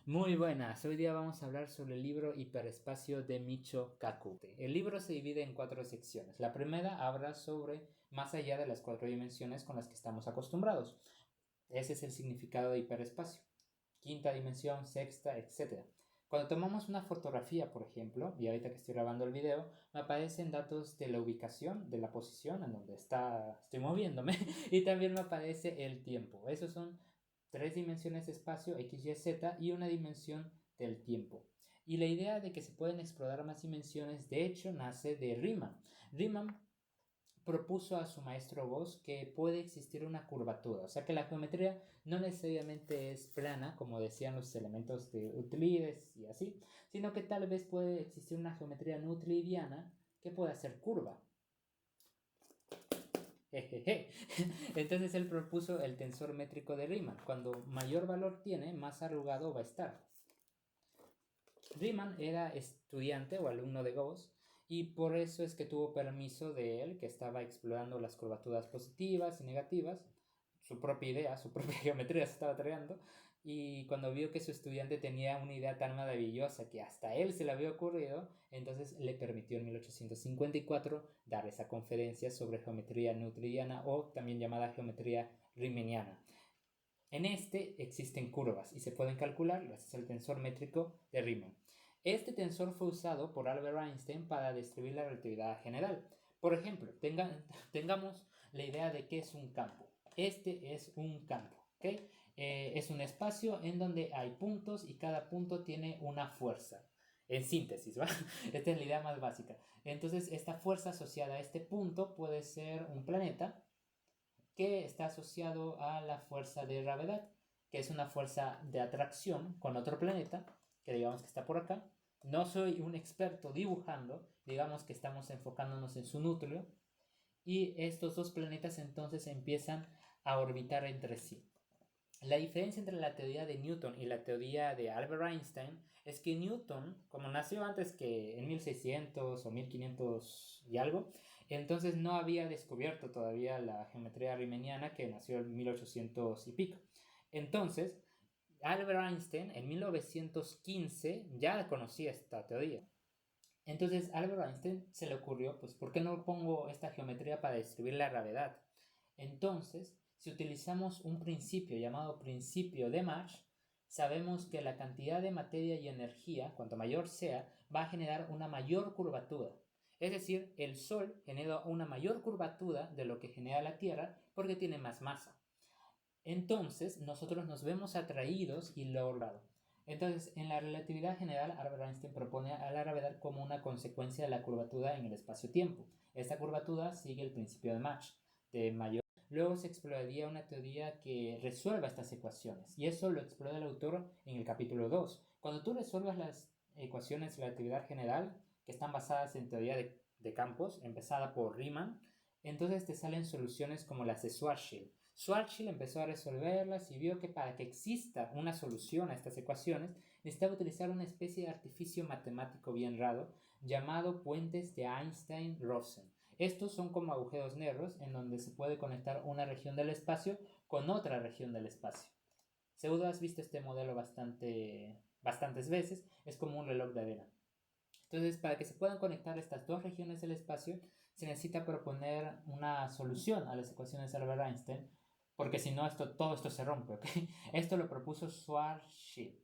Muy buenas, hoy día vamos a hablar sobre el libro Hiperespacio de Michio Kaku. El libro se divide en cuatro secciones. La primera habla sobre más allá de las cuatro dimensiones con las que estamos acostumbrados. Ese es el significado de hiperespacio. Quinta dimensión, sexta, etc. Cuando tomamos una fotografía, por ejemplo, y ahorita que estoy grabando el video, me aparecen datos de la ubicación, de la posición en donde estoy moviéndome, y también me aparece el tiempo. Esos son tres dimensiones de espacio, X, Y, Z, y una dimensión del tiempo. Y la idea de que se pueden explorar más dimensiones, de hecho, nace de Riemann. Riemann propuso a su maestro Gauss que puede existir una curvatura, o sea que la geometría no necesariamente es plana, como decían los elementos de Euclides y así, sino que tal vez puede existir una geometría no euclidiana que pueda ser curva. Jejeje. Entonces él propuso el tensor métrico de Riemann. Cuando mayor valor tiene, más arrugado va a estar. Riemann era estudiante o alumno de Gauss y por eso es que tuvo permiso de él, que estaba explorando las curvaturas positivas y negativas, su propia idea, su propia geometría se estaba creando, y cuando vio que su estudiante tenía una idea tan maravillosa que hasta él se le había ocurrido, entonces le permitió en 1854 dar esa conferencia sobre geometría no euclidiana o también llamada geometría riemanniana. En este existen curvas y se pueden calcular gracias al tensor métrico de Riemann. Este tensor fue usado por Albert Einstein para describir la relatividad general. Por ejemplo, tengamos la idea de qué es un campo. Este es un campo, ¿ok? Es un espacio en donde hay puntos y cada punto tiene una fuerza. En síntesis, ¿va? Esta es la idea más básica. Entonces, esta fuerza asociada a este punto puede ser un planeta que está asociado a la fuerza de gravedad, que es una fuerza de atracción con otro planeta, que digamos que está por acá. No soy un experto dibujando, digamos que estamos enfocándonos en su núcleo, y estos dos planetas entonces empiezan a orbitar entre sí. La diferencia entre la teoría de Newton y la teoría de Albert Einstein es que Newton, como nació antes que en 1600 o 1500 y algo, entonces no había descubierto todavía la geometría riemanniana, que nació en 1800 y pico. Entonces, Albert Einstein en 1915 ya conocía esta teoría. Entonces, a Albert Einstein se le ocurrió, pues, ¿por qué no pongo esta geometría para describir la gravedad? Entonces, si utilizamos un principio llamado principio de Mach, sabemos que la cantidad de materia y energía, cuanto mayor sea, va a generar una mayor curvatura. Es decir, el Sol genera una mayor curvatura de lo que genera la Tierra porque tiene más masa. Entonces, nosotros nos vemos atraídos y logrado. Entonces, en la relatividad general, Albert Einstein propone a la gravedad como una consecuencia de la curvatura en el espacio-tiempo. Esta curvatura sigue el principio de Mach, de mayor. Luego se exploraría una teoría que resuelva estas ecuaciones, y eso lo explora el autor en el capítulo 2. Cuando tú resuelvas las ecuaciones de relatividad general, que están basadas en teoría de campos, empezada por Riemann, entonces te salen soluciones como las de Schwarzschild. Schwarzschild empezó a resolverlas y vio que para que exista una solución a estas ecuaciones necesitaba utilizar una especie de artificio matemático bien raro llamado puentes de Einstein-Rosen. Estos son como agujeros negros en donde se puede conectar una región del espacio con otra región del espacio. Seguro has visto este modelo bastantes veces, es como un reloj de arena. Entonces, para que se puedan conectar estas dos regiones del espacio, se necesita proponer una solución a las ecuaciones de Albert Einstein, porque si no, todo esto se rompe, ¿ok? Esto lo propuso Schwarzschild.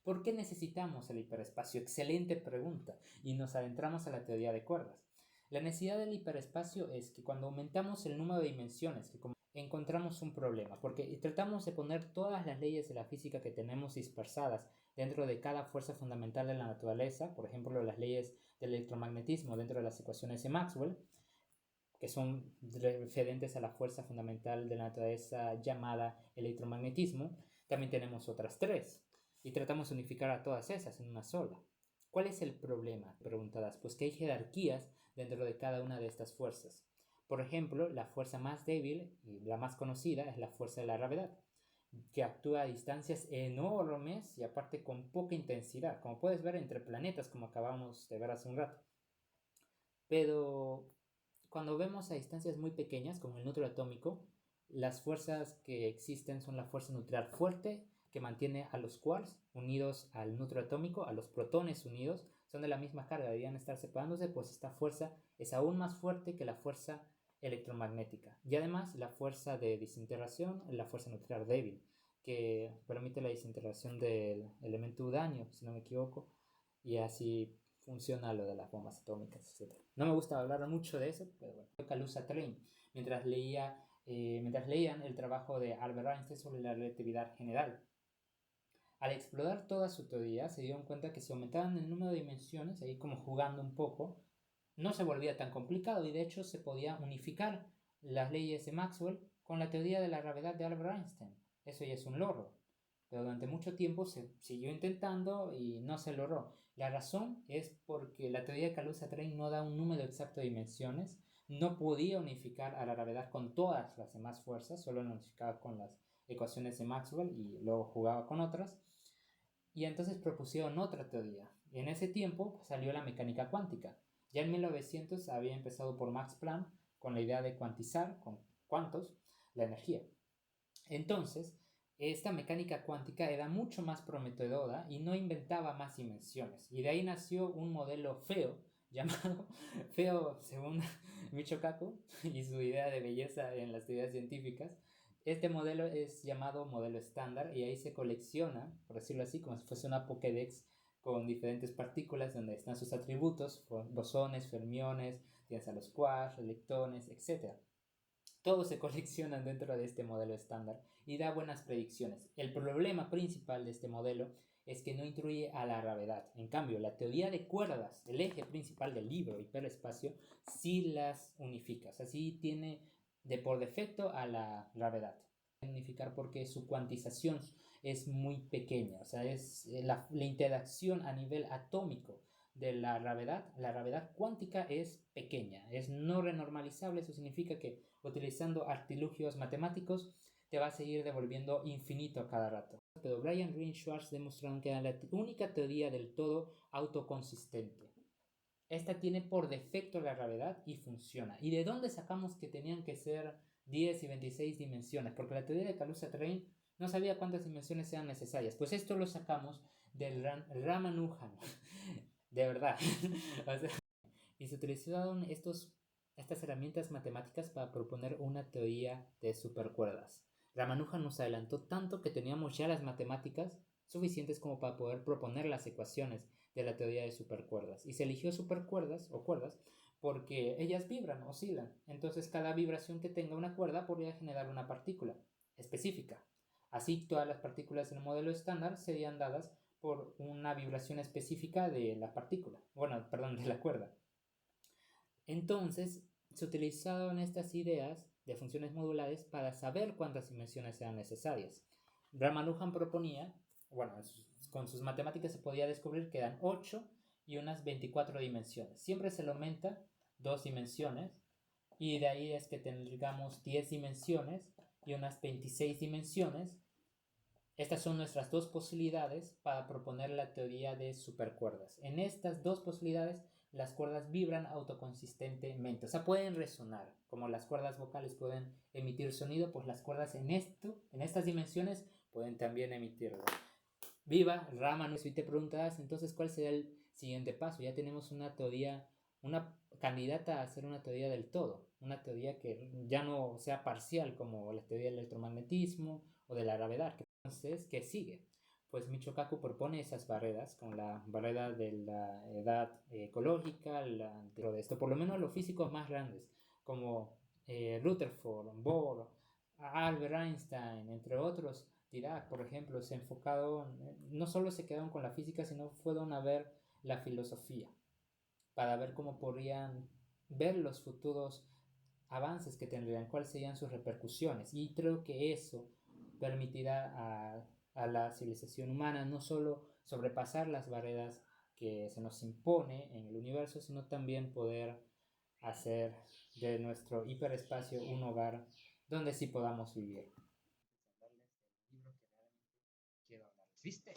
¿Por qué necesitamos el hiperespacio? Excelente pregunta. Y nos adentramos a la teoría de cuerdas. La necesidad del hiperespacio es que cuando aumentamos el número de dimensiones, encontramos un problema, porque tratamos de poner todas las leyes de la física que tenemos dispersadas dentro de cada fuerza fundamental de la naturaleza, por ejemplo, las leyes del electromagnetismo dentro de las ecuaciones de Maxwell, que son referentes a la fuerza fundamental de la naturaleza llamada electromagnetismo. También tenemos otras tres y tratamos de unificar a todas esas en una sola. ¿Cuál es el problema? Preguntadas. Pues que hay jerarquías dentro de cada una de estas fuerzas. Por ejemplo, la fuerza más débil y la más conocida es la fuerza de la gravedad, que actúa a distancias enormes y aparte con poca intensidad, como puedes ver entre planetas, como acabamos de ver hace un rato. Pero cuando vemos a distancias muy pequeñas, como el núcleo atómico, las fuerzas que existen son la fuerza nuclear fuerte, que mantiene a los quarks unidos al núcleo atómico, a los protones unidos, son de la misma carga, deberían estar separándose, pues esta fuerza es aún más fuerte que la fuerza electromagnética. Y además la fuerza de desintegración, la fuerza nuclear débil, que permite la desintegración del elemento uranio, si no me equivoco, y así funciona lo de las bombas atómicas, etc. No me gusta hablar mucho de eso, pero bueno. Kaluza-Klein, mientras leían el trabajo de Albert Einstein sobre la relatividad general. Al explorar toda su teoría, se dieron cuenta que si aumentaban el número de dimensiones, ahí como jugando un poco, no se volvía tan complicado y de hecho se podía unificar las leyes de Maxwell con la teoría de la gravedad de Albert Einstein. Eso ya es un logro. Pero durante mucho tiempo se siguió intentando y no se logró. La razón es porque la teoría de Kaluza-Klein no da un número exacto de dimensiones, no podía unificar a la gravedad con todas las demás fuerzas, solo lo unificaba con las ecuaciones de Maxwell y luego jugaba con otras. Y entonces propusieron otra teoría. Y en ese tiempo salió la mecánica cuántica. Ya en 1900 había empezado por Max Planck con la idea de cuantizar con cuantos la energía. Entonces, esta mecánica cuántica era mucho más prometedora y no inventaba más dimensiones. Y de ahí nació un modelo feo, llamado feo según Michio Kaku y su idea de belleza en las teorías científicas. Este modelo es llamado modelo estándar y ahí se colecciona, por decirlo así, como si fuese una Pokédex con diferentes partículas donde están sus atributos, bosones, fermiones, tienes a los quarks, leptones, etc. Todos se coleccionan dentro de este modelo estándar y da buenas predicciones. El problema principal de este modelo es que no incluye a la gravedad. En cambio, la teoría de cuerdas, el eje principal del libro, hiperespacio, sí las unifica. O sea, sí tiene por defecto a la gravedad. Unificar porque su cuantización es muy pequeña. O sea, es la interacción a nivel atómico de la gravedad cuántica es pequeña, es no renormalizable. Eso significa que utilizando artilugios matemáticos te va a seguir devolviendo infinito a cada rato. Pero Brian Greene y Schwartz demostraron que era la única teoría del todo autoconsistente. Esta tiene por defecto la gravedad y funciona. ¿Y de dónde sacamos que tenían que ser 10 y 26 dimensiones? Porque la teoría de Kaluza-Klein no sabía cuántas dimensiones eran necesarias. Pues esto lo sacamos del Ramanujan. De verdad. O sea, y se utilizaron estas herramientas matemáticas para proponer una teoría de supercuerdas. Ramanujan nos adelantó tanto que teníamos ya las matemáticas suficientes como para poder proponer las ecuaciones de la teoría de supercuerdas. Y se eligió supercuerdas o cuerdas porque ellas vibran, oscilan. Entonces cada vibración que tenga una cuerda podría generar una partícula específica. Así todas las partículas en el modelo estándar serían dadas por una vibración específica de la partícula. Bueno, perdón, de la cuerda. Entonces, se utilizaron estas ideas de funciones modulares para saber cuántas dimensiones eran necesarias. Ramanujan proponía, bueno, con sus matemáticas se podía descubrir que eran 8 y unas 24 dimensiones. Siempre se le aumenta 2 dimensiones y de ahí es que tengamos 10 dimensiones y unas 26 dimensiones. Estas son nuestras dos posibilidades para proponer la teoría de supercuerdas. En estas dos posibilidades, las cuerdas vibran autoconsistentemente, o sea, pueden resonar. Como las cuerdas vocales pueden emitir sonido, pues las cuerdas en estas dimensiones pueden también emitirlo. Viva Raman. Si te preguntas entonces cuál será el siguiente paso, ya tenemos una teoría, una candidata a hacer una teoría del todo, una teoría que ya no sea parcial como la teoría del electromagnetismo o de la gravedad. Entonces, ¿qué sigue? Pues Michio Kaku propone esas barreras, como la barrera de la edad ecológica, de esto, por lo menos los físicos más grandes, como Rutherford, Bohr, Albert Einstein, entre otros. Dirac, por ejemplo, se enfocaron, no solo se quedaron con la física, sino fueron a ver la filosofía, para ver cómo podrían ver los futuros avances que tendrían, cuáles serían sus repercusiones. Y creo que eso permitirá a la civilización humana no solo sobrepasar las barreras que se nos impone en el universo, sino también poder hacer de nuestro hiperespacio un hogar donde sí podamos vivir. ¿Viste?